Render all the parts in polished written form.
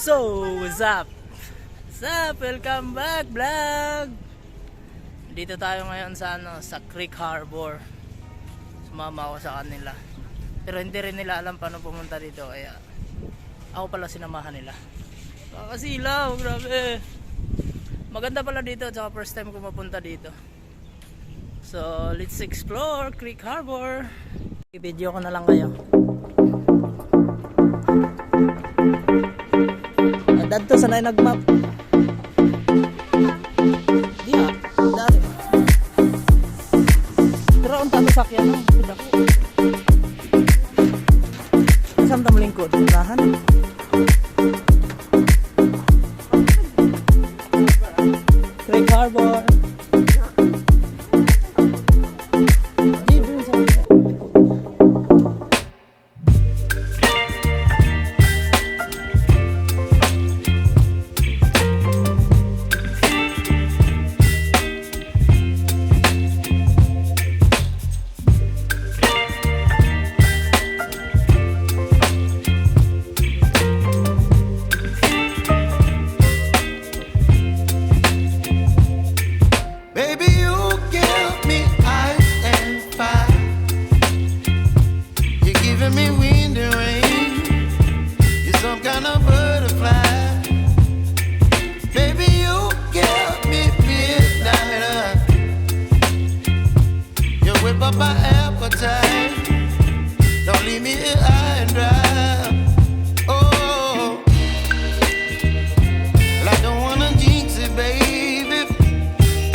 So, what's up? What's up? Welcome back, vlog! Dito tayo ngayon sa sa Creek Harbor. Sumama ako sa kanila. Pero hindi rin nila alam paano pumunta dito, kaya ako pala sinamahan nila. Kakasilaw, grabe! Maganda pala dito, tsaka first time ko mapunta dito. So, let's explore Creek Harbor. I-video ko na lang kayo. Dadto sanay nagmap. Di ha, dali. Pero ang tato sakyan no, tidak ko. Saan tamo lingkod? Nahan. Creek Harbor. My appetite, don't leave me here high and dry. Oh, well, I don't wanna jinx it, baby,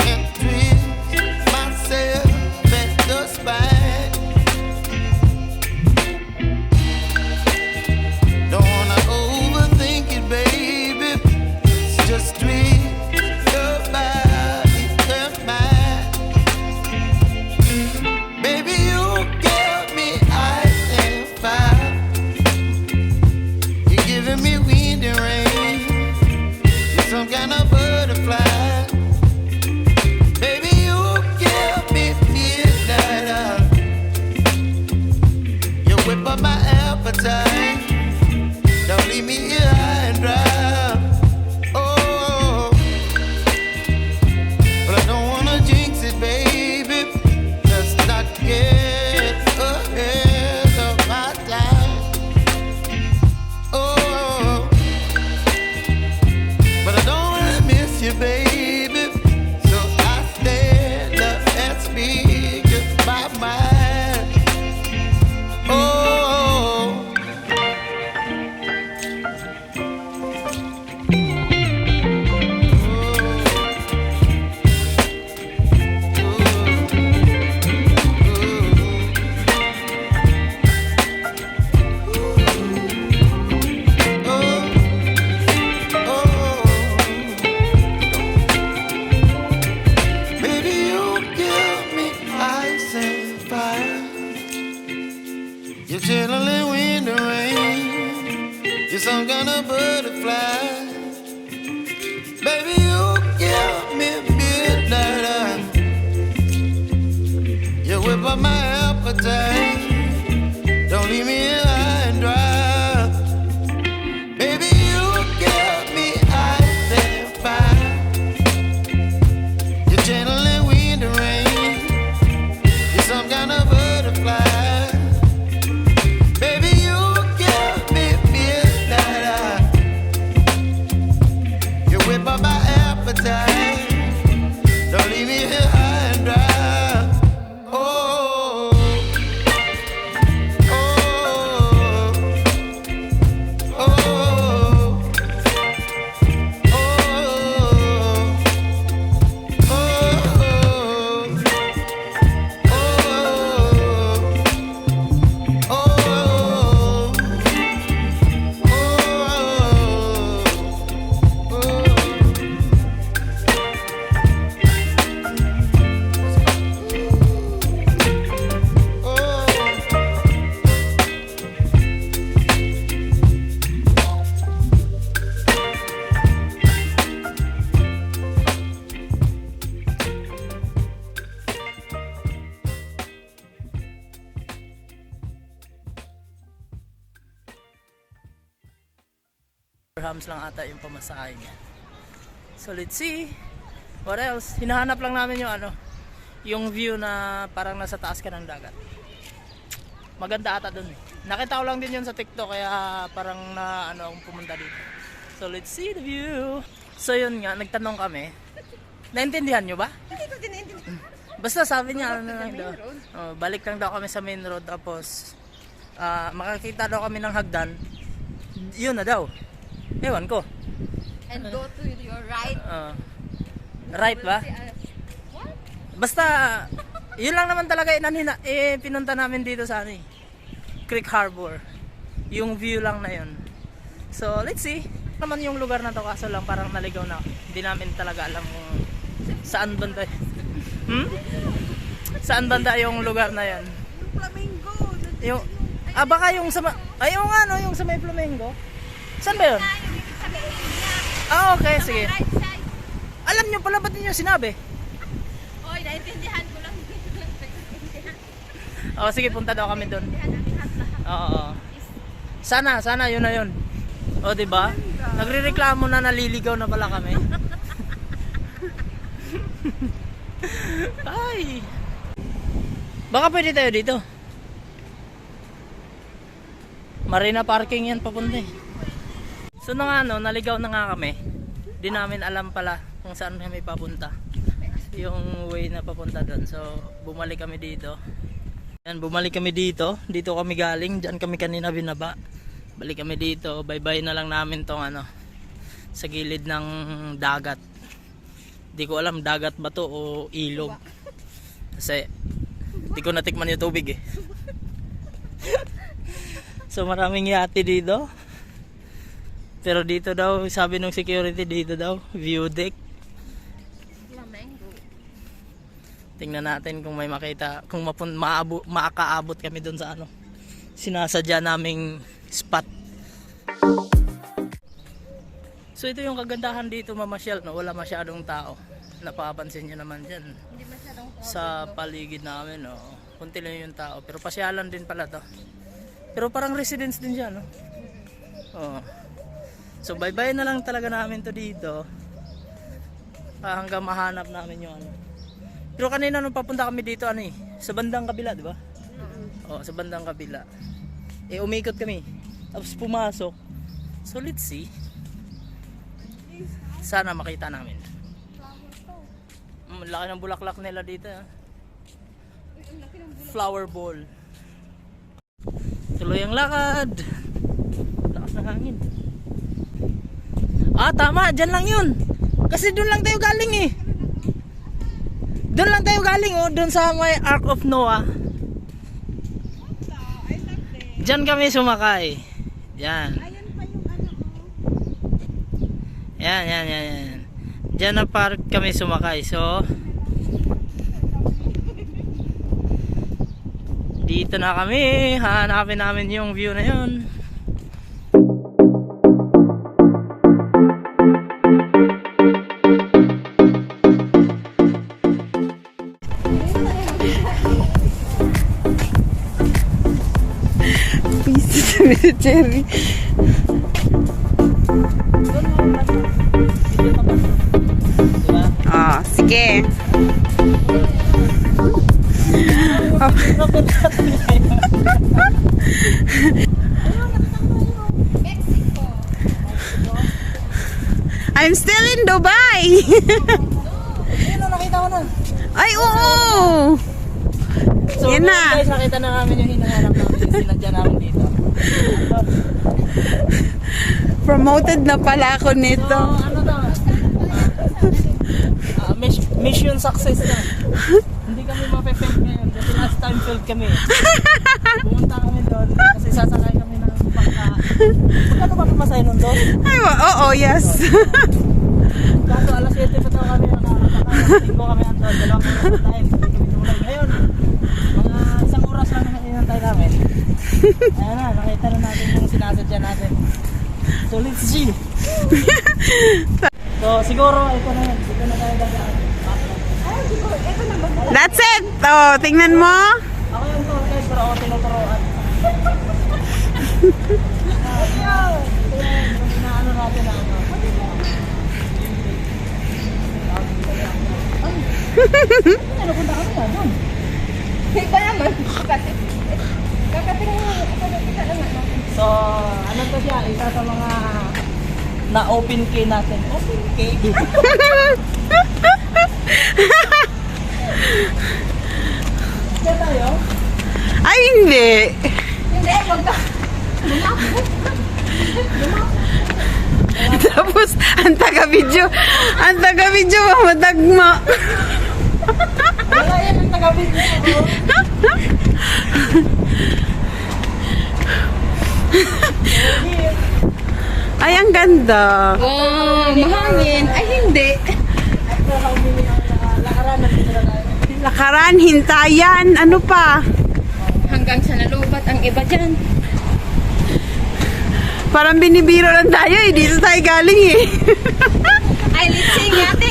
and twist myself at the spine. Don't wanna overthink it, baby, it's just twist your body and mine. Don't leave me here high and dry. Oh, but I don't wanna jinx it, baby. Let's not get ahead of my time. Oh, but I don't wanna miss you, baby. So I stand up and speak just my mind. Oh. You're chilling in the rain. You're some kind of butterfly. Baby, you give me midnight. You whip up my appetite. Don't leave me here high and dry. Baby, you give me ice and fire. You're channeling wind and rain. You're some kind of butterfly. My appetite, don't leave me here high and dry. Oh, oh, Dirhams lang ata yung pamasahe niya. So let's see. What else? Hinahanap lang namin yung ano, yung view na parang nasa taas ka ng dagat. Maganda ata dun eh. Nakita ko lang din yun sa TikTok kaya parang na ano akong pumunta dito. So let's see the view. So yun nga, nagtanong kami. Naintindihan nyo ba? Hindi ko din naintindihan. Basta sabi niya ano lang daw. Oh, balik lang daw kami sa main road tapos makakita daw kami ng hagdan. Yun na daw. Ewan ko. And go to your right. Right ba? What? Basta yun lang naman talaga pinunta namin dito sa ano eh, Creek Harbor. Yung view lang na yun. So let's see. Naman yung lugar na to kaso lang parang naligaw na. Hindi namin talaga alam kung saan banda. Saan banda yung lugar na yan? Yung flamingo. Yung baka yung sa yung ano, yung sa may flamingo. Saan ba yun? Okay, sige. Right side. Alam nyo pala, ba't ninyo sinabi? Oy, naintindihan ko lang. Sige, punta daw kami doon. Naintindihan Oo. Sana yun na yun. O, diba? Nagrereklamo na naliligaw na pala kami. Ay. Baka pwede tayo dito. Marina parking yan papunta eh. So naligaw na nga kami. Di namin alam pala kung saan kami papunta. Yung way na papunta doon. So bumalik kami dito. Yan, bumalik kami dito. Dito kami galing. Diyan kami kanina binaba. Balik kami dito. Bye-bye na lang namin tong ano, sa gilid ng dagat. Di ko alam dagat ba to o ilog. Kasi di ko natikman yung tubig eh. So maraming yate dito. Pero dito daw, sabi ng security dito daw, view deck. Flamingo. Tingnan natin kung may makita, kung makakaabot kami doon sa ano, sinasadya naming spot. So ito yung kagandahan dito mamasyal, no? Wala masyadong tao. Napapansin nyo naman dyan. Hindi masyadong Sa paligid namin, no? Kunti lang yung tao. Pero pasyalan din pala to. Pero parang residence din siya, no? Oo. So bye-bye na lang talaga namin to dito. Hanggang mahanap namin yung ano. Pero kanina nung papunta kami dito, ano eh, sa bandang kabila, di ba? Oo, sa bandang kabila. Umikot kami. Tapos pumasok. So let's see. Sana makita namin. Laki ng bulaklak nila dito. Flower ball. Tuloy ang lakad. Lakas ng hangin. Tama. Dyan lang yun. Kasi doon lang tayo galing eh. Doon lang tayo galing oh. Doon sa may Ark of Noah. Dyan kami sumakay. Yan. Ayan pa yung ano. Yan. Diyan na park kami sumakay. So dito na kami. Hanapin namin yung view na yun. Cherry. Sige. I'm still in Dubai. Ayun na, nakita ko na. Ay, oo. So Yan na. guys, nakita na namin yung hinahanap namin. Sinadya namin dito. Promoted na pala ako nito. So ano daw? Mission success na. Hindi kami mape-fail ngayon kasi last time failed kami. Pumunta kami doon kasi sasakay kami ng bangka. Magkano ba pamasahe nun doon? Ay, oo, yes. Kaso alas 7 pa daw kami nakakasakay. Tingko kami andun. 2 oras na tayo. Hindi kami tumulay. Ngayon, mga 1 oras lang naman inantay namin. Ayan na, nakita na natin yung sinasadya natin. So let's see. So siguro ito na yun. Dito na tayo dadaan. That's it. Oh, tingnan mo. Ako yung tour guide pero ako tinuturoan. Ito yung inaano natin. So, ano to siya? Isa sa mga na-open key natin. Open key? Kaya tayo? Ay, hindi. Tapos, ang taga-video mamadagma. Wala yan ang tagabit niyo. Ay, ang ganda. Oh, mahangin. Ay, hindi. Lakaran, hintayan, ano pa? Hanggang sa nalubat ang iba dyan. Parang binibiro lang tayo eh. Dito tayo galing eh. Ay, let's sing ate.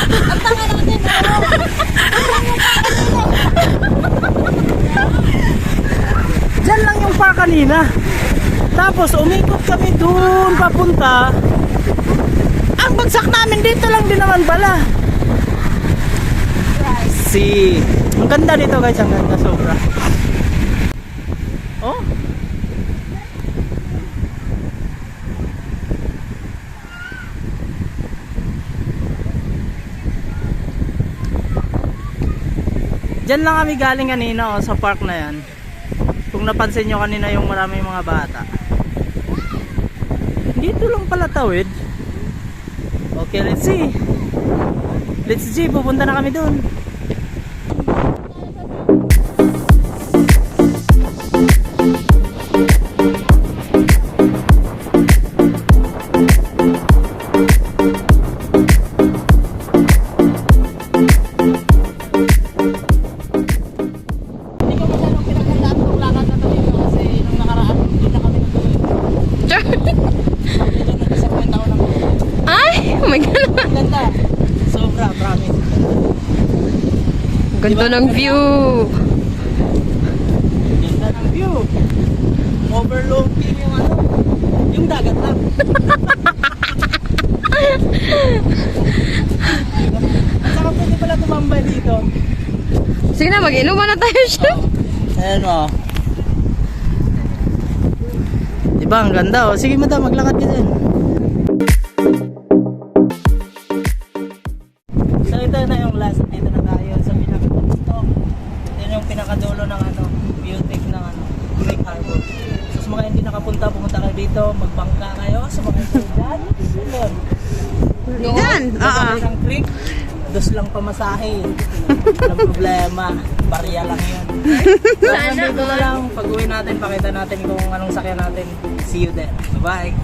Ang tanga natin. Diyan lang yung park kanina. Tapos umikot kami doon papunta. Ang bagsak namin dito lang din naman pala. See. Ang ganda dito guys, ang ganda sobra. Oh. Diyan lang kami galing kanina sa park na yan. Kung napansin nyo kanina yung maraming mga bata. Dito lang pala tawid. Okay, let's see. Let's see, pupunta na kami doon. Ay, oh my God. Ganda. Sobra, promise. Ganda ng view. Ganda ng view. Overlooking yung ano, yung dagat lang. At saka pwede pala tumambay dito. Sige na, mag-inuman na tayo siya. Ayan o. Diba, ang ganda o. Sige madam, maglakad ka din. So ito na yung last. Dito na tayo sa pinakagusto. Ito yung pinakadulo ng ano, beauty ng ano, Lake Harbor. So sa mga hindi nakapunta, pumunta kayo dito, magbangka kayo sa mga ito dyan. Doon. Yan, oo. Ng creek, dos lang pamasahe. Walang problema. Barya lang yun. So nandito na lang. Pag uwi natin, pakita natin kung anong sakyan natin. See you there. Bye-bye.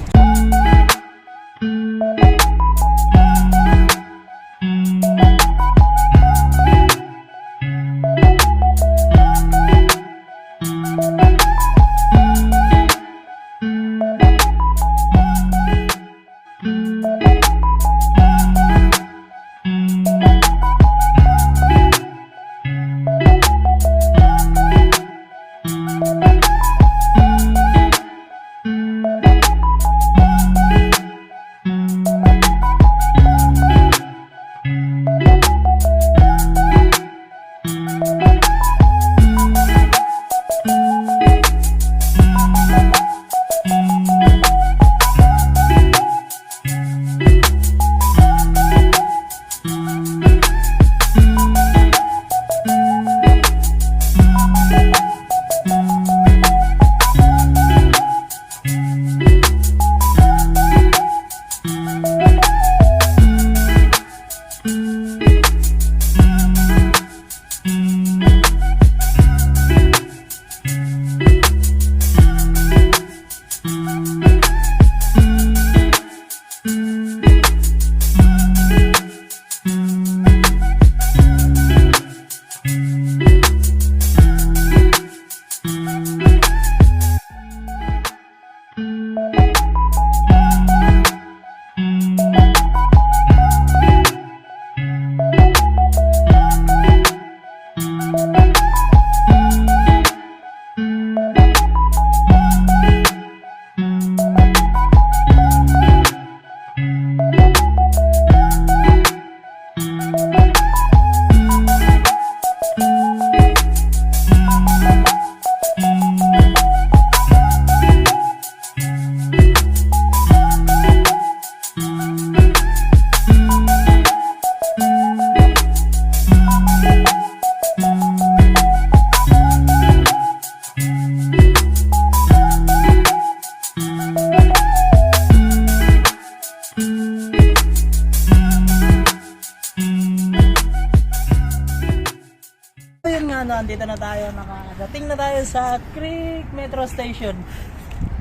nandito na tayo, nakadating na tayo sa Creek Metro Station.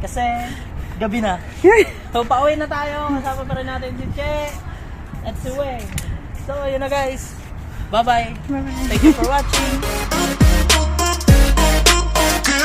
Kasi gabi na. So pauwi na tayo, kasama pa rin natin si Che at si Weng. So yun na guys, bye bye. Thank you for watching.